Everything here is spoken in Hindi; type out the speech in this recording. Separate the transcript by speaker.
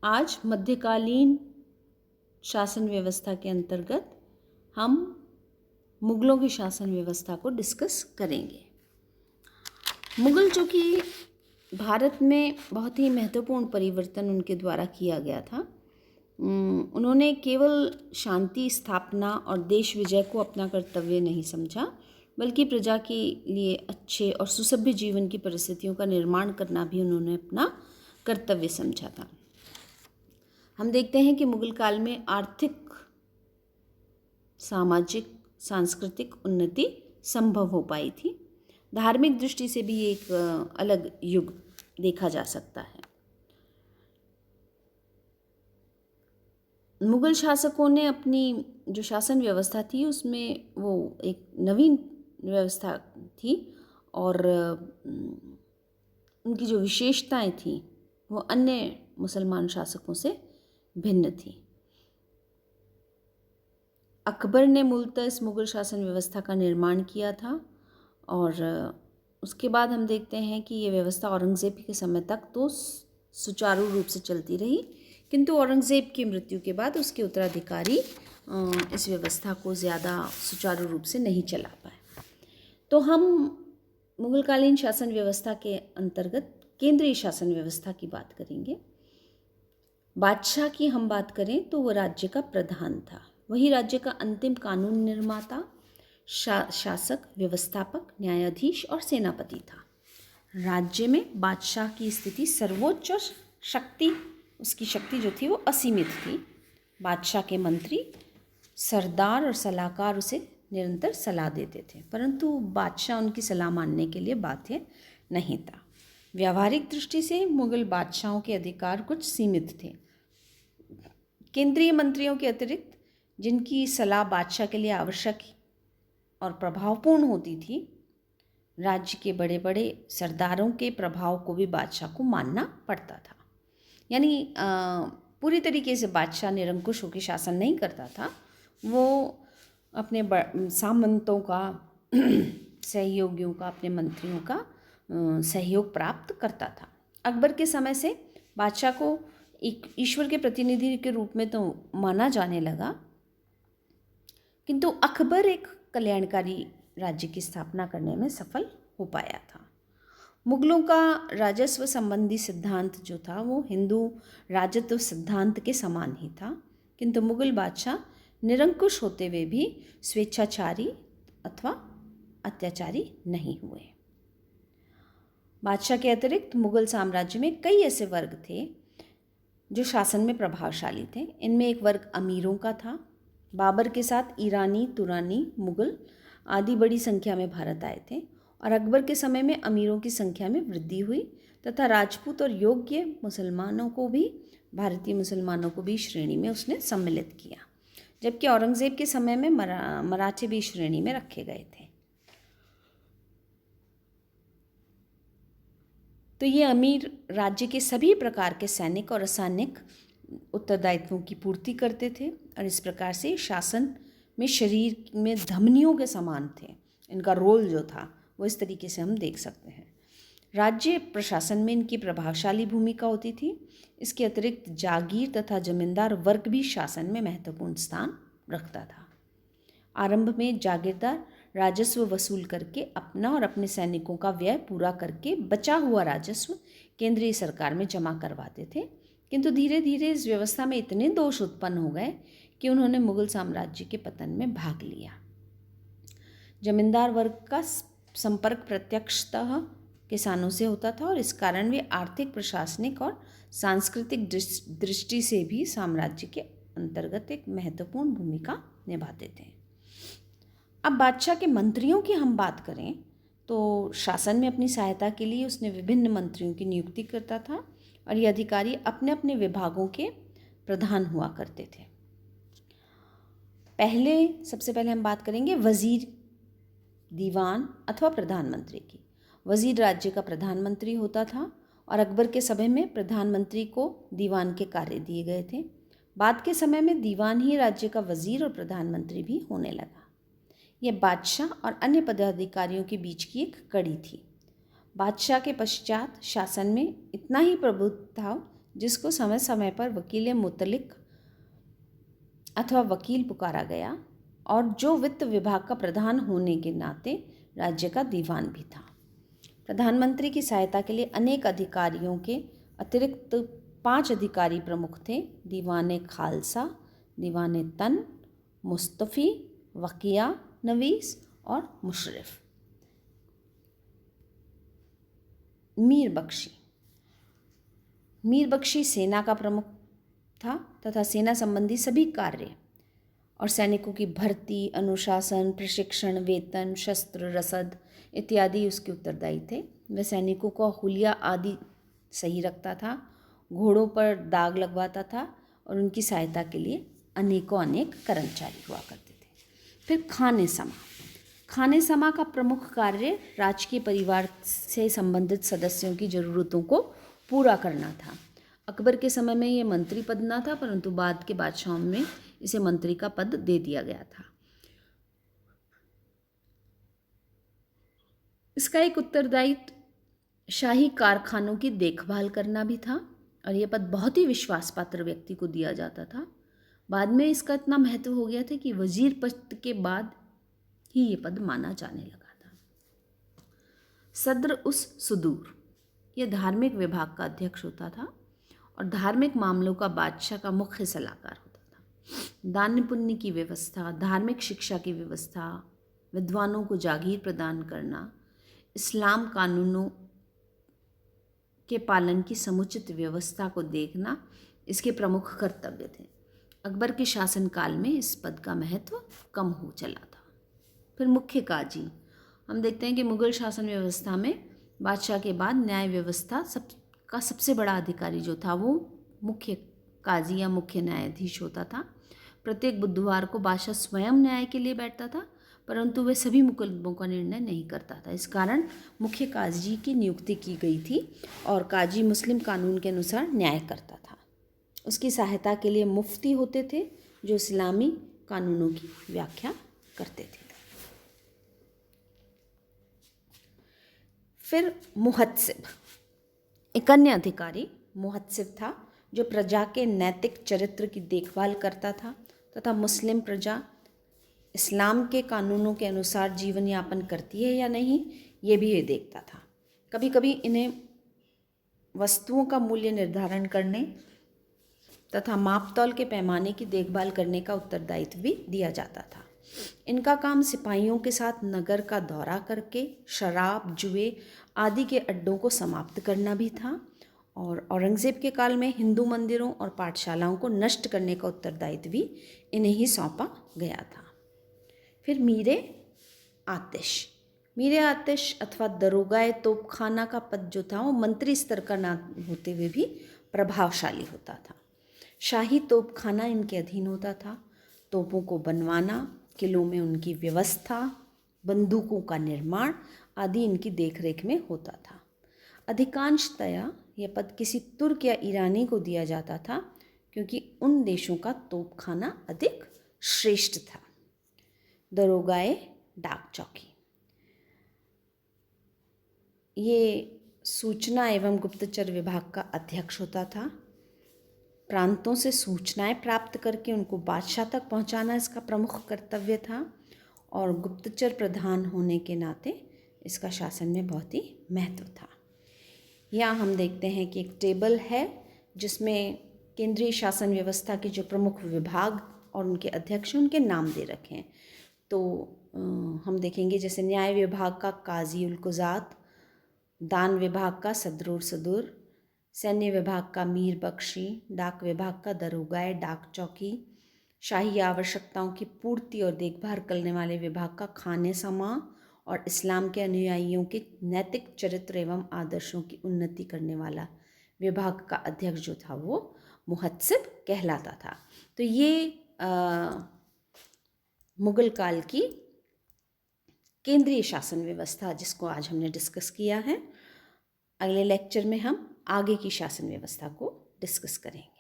Speaker 1: आज मध्यकालीन शासन व्यवस्था के अंतर्गत हम मुग़लों की शासन व्यवस्था को डिस्कस करेंगे। मुग़ल जो कि भारत में बहुत ही महत्वपूर्ण परिवर्तन उनके द्वारा किया गया था। उन्होंने केवल शांति स्थापना और देश विजय को अपना कर्तव्य नहीं समझा, बल्कि प्रजा के लिए अच्छे और सुसभ्य जीवन की परिस्थितियों का निर्माण करना भी उन्होंने अपना कर्तव्य समझा था। हम देखते हैं कि मुग़ल काल में आर्थिक, सामाजिक, सांस्कृतिक उन्नति संभव हो पाई थी। धार्मिक दृष्टि से भी एक अलग युग देखा जा सकता है। मुग़ल शासकों ने अपनी जो शासन व्यवस्था थी उसमें वो एक नवीन व्यवस्था थी और उनकी जो विशेषताएं थी वो अन्य मुसलमान शासकों से भिन्न थी। अकबर ने मूलतः इस मुग़ल शासन व्यवस्था का निर्माण किया था और उसके बाद हम देखते हैं कि ये व्यवस्था औरंगज़ेब के समय तक तो सुचारू रूप से चलती रही, किंतु औरंगज़ेब की मृत्यु के बाद उसके उत्तराधिकारी इस व्यवस्था को ज़्यादा सुचारू रूप से नहीं चला पाए। तो हम मुग़लकालीन शासन व्यवस्था के अंतर्गत केंद्रीय शासन व्यवस्था की बात करेंगे। बादशाह की हम बात करें तो वह राज्य का प्रधान था। वही राज्य का अंतिम कानून निर्माता, शासक, व्यवस्थापक, न्यायाधीश और सेनापति था। राज्य में बादशाह की स्थिति सर्वोच्च और उसकी शक्ति जो थी वो असीमित थी। बादशाह के मंत्री, सरदार और सलाहकार उसे निरंतर सलाह देते थे, परंतु बादशाह उनकी सलाह मानने के लिए बाध्य नहीं था। व्यावहारिक दृष्टि से मुग़ल बादशाहों के अधिकार कुछ सीमित थे। केंद्रीय मंत्रियों के अतिरिक्त जिनकी सलाह बादशाह के लिए आवश्यक और प्रभावपूर्ण होती थी, राज्य के बड़े बड़े सरदारों के प्रभाव को भी बादशाह को मानना पड़ता था। यानी पूरी तरीके से बादशाह निरंकुश होकर शासन नहीं करता था। वो अपने सामंतों का सहयोगियों का, अपने मंत्रियों का सहयोग प्राप्त करता था। अकबर के समय से बादशाह को एक ईश्वर के प्रतिनिधि के रूप में तो माना जाने लगा, किंतु अकबर एक कल्याणकारी राज्य की स्थापना करने में सफल हो पाया था। मुग़लों का राजस्व संबंधी सिद्धांत जो था वो हिंदू राजत्व सिद्धांत के समान ही था, किंतु मुग़ल बादशाह निरंकुश होते हुए भी स्वेच्छाचारी अथवा अत्याचारी नहीं हुए। बादशाह के अतिरिक्त मुग़ल साम्राज्य में कई ऐसे वर्ग थे जो शासन में प्रभावशाली थे। इनमें एक वर्ग अमीरों का था। बाबर के साथ ईरानी, तुरानी, मुग़ल आदि बड़ी संख्या में भारत आए थे और अकबर के समय में अमीरों की संख्या में वृद्धि हुई तथा राजपूत और योग्य मुसलमानों को भी, भारतीय मुसलमानों को भी श्रेणी में उसने सम्मिलित किया, जबकि औरंगज़ेब के समय में मराठे भी श्रेणी में रखे गए थे। तो ये अमीर राज्य के सभी प्रकार के सैनिक और असैनिक उत्तरदायित्वों की पूर्ति करते थे और इस प्रकार से शासन में शरीर में धमनियों के समान थे। इनका रोल जो था वो इस तरीके से हम देख सकते हैं। राज्य प्रशासन में इनकी प्रभावशाली भूमिका होती थी। इसके अतिरिक्त जागीर तथा जमींदार वर्ग भी शासन में महत्वपूर्ण स्थान रखता था। आरंभ में जागीरदार राजस्व वसूल करके अपना और अपने सैनिकों का व्यय पूरा करके बचा हुआ राजस्व केंद्रीय सरकार में जमा करवाते थे, किंतु धीरे धीरे इस व्यवस्था में इतने दोष उत्पन्न हो गए कि उन्होंने मुग़ल साम्राज्य के पतन में भाग लिया। जमींदार वर्ग का संपर्क प्रत्यक्षतः किसानों से होता था और इस कारण वे आर्थिक, प्रशासनिक और सांस्कृतिक दृष्टि से भी साम्राज्य के अंतर्गत एक महत्वपूर्ण भूमिका निभाते थे। अब बादशाह के मंत्रियों की हम बात करें तो शासन में अपनी सहायता के लिए उसने विभिन्न मंत्रियों की नियुक्ति करता था और ये अधिकारी अपने अपने विभागों के प्रधान हुआ करते थे। सबसे पहले हम बात करेंगे वज़ीर, दीवान अथवा प्रधानमंत्री की। वज़ीर राज्य का प्रधानमंत्री होता था और अकबर के समय में प्रधानमंत्री को दीवान के कार्य दिए गए थे। बाद के समय में दीवान ही राज्य का वज़ीर और प्रधानमंत्री भी होने लगा। यह बादशाह और अन्य पदाधिकारियों के बीच की एक कड़ी थी। बादशाह के पश्चात शासन में इतना ही प्रभुत्व था जिसको समय समय पर वकील मुतलिक अथवा वकील पुकारा गया और जो वित्त विभाग का प्रधान होने के नाते राज्य का दीवान भी था। प्रधानमंत्री की सहायता के लिए अनेक अधिकारियों के अतिरिक्त 5 अधिकारी प्रमुख थे: दीवाने खालसा, दीवाने तन, मुस्तफ़ी, वकिया नवीस और मुशर्रफ। मीर बख्शी सेना का प्रमुख था तथा सेना संबंधी सभी कार्य और सैनिकों की भर्ती, अनुशासन, प्रशिक्षण, वेतन, शस्त्र, रसद इत्यादि उसके उत्तरदायी थे। वह सैनिकों को हुलिया आदि सही रखता था, घोड़ों पर दाग लगवाता था और उनकी सहायता के लिए अनेक कर्मचारी हुआ करते थे। फिर खाने समा का प्रमुख कार्य राजकीय परिवार से संबंधित सदस्यों की ज़रूरतों को पूरा करना था। अकबर के समय में ये मंत्री पद ना था, परंतु बाद के बादशाहों में इसे मंत्री का पद दे दिया गया था। इसका एक उत्तरदायित्व शाही कारखानों की देखभाल करना भी था और यह पद बहुत ही विश्वास पात्र व्यक्ति को दिया जाता था। बाद में इसका इतना महत्व हो गया था कि वजीर पद के बाद ही ये पद माना जाने लगा था। सद्र उस सुदूर, यह धार्मिक विभाग का अध्यक्ष होता था और धार्मिक मामलों का बादशाह का मुख्य सलाहकार होता था। दान पुण्य की व्यवस्था, धार्मिक शिक्षा की व्यवस्था, विद्वानों को जागीर प्रदान करना, इस्लाम कानूनों के पालन की समुचित व्यवस्था को देखना इसके प्रमुख कर्तव्य थे। अकबर के शासनकाल में इस पद का महत्व कम हो चला था। फिर मुख्य काजी, हम देखते हैं कि मुग़ल शासन व्यवस्था में बादशाह के बाद न्याय व्यवस्था का सबसे बड़ा अधिकारी जो था वो मुख्य काजी या मुख्य न्यायाधीश होता था। प्रत्येक बुधवार को बादशाह स्वयं न्याय के लिए बैठता था, परंतु वह सभी मुकदमों का निर्णय नहीं करता था। इस कारण मुख्य काजी की नियुक्ति की गई थी और काजी मुस्लिम कानून के अनुसार न्याय करता था। उसकी सहायता के लिए मुफ्ती होते थे जो इस्लामी कानूनों की व्याख्या करते थे। फिर मुहत्सिब, एक अन्य अधिकारी मुहत्सिब था जो प्रजा के नैतिक चरित्र की देखभाल करता था तथा मुस्लिम प्रजा इस्लाम के कानूनों के अनुसार जीवन यापन करती है या नहीं ये भी ये देखता था। कभी कभी इन्हें वस्तुओं का मूल्य निर्धारण करने तथा मापतौल के पैमाने की देखभाल करने का उत्तरदायित्व भी दिया जाता था। इनका काम सिपाहियों के साथ नगर का दौरा करके शराब, जुए आदि के अड्डों को समाप्त करना भी था और औरंगज़ेब के काल में हिंदू मंदिरों और पाठशालाओं को नष्ट करने का उत्तरदायित्व भी इन्हें ही सौंपा गया था। फिर मीरे आतिश अथवा दरोगाए तोपखाना का पद जो था वो मंत्री स्तर का ना होते हुए भी प्रभावशाली होता था। शाही तोपखाना इनके अधीन होता था। तोपों को बनवाना, किलों में उनकी व्यवस्था, बंदूकों का निर्माण आदि इनकी देखरेख में होता था। अधिकांशतया यह पद किसी तुर्क या ईरानी को दिया जाता था क्योंकि उन देशों का तोपखाना अधिक श्रेष्ठ था। दरोगाए डाक चौकी, ये सूचना एवं गुप्तचर विभाग का अध्यक्ष होता था। प्रांतों से सूचनाएं प्राप्त करके उनको बादशाह तक पहुंचाना इसका प्रमुख कर्तव्य था और गुप्तचर प्रधान होने के नाते इसका शासन में बहुत ही महत्व था। यहाँ हम देखते हैं कि एक टेबल है जिसमें केंद्रीय शासन व्यवस्था के जो प्रमुख विभाग और उनके अध्यक्ष उनके नाम दे रखे हैं। तो हम देखेंगे जैसे न्याय विभाग का काजी उल कुज़ात, दान विभाग का सदरुर सदुर, सैन्य विभाग का मीर बख्शी, डाक विभाग का दरोगाए डाक चौकी, शाही आवश्यकताओं की पूर्ति और देखभाल करने वाले विभाग का खाने समा और इस्लाम के अनुयायियों के नैतिक चरित्र एवं आदर्शों की उन्नति करने वाला विभाग का अध्यक्ष जो था वो मुहत्सिब कहलाता था। तो ये मुग़ल काल की केंद्रीय शासन व्यवस्था जिसको आज हमने डिस्कस किया है। अगले लेक्चर में हम आगे की शासन व्यवस्था को डिस्कस करेंगे।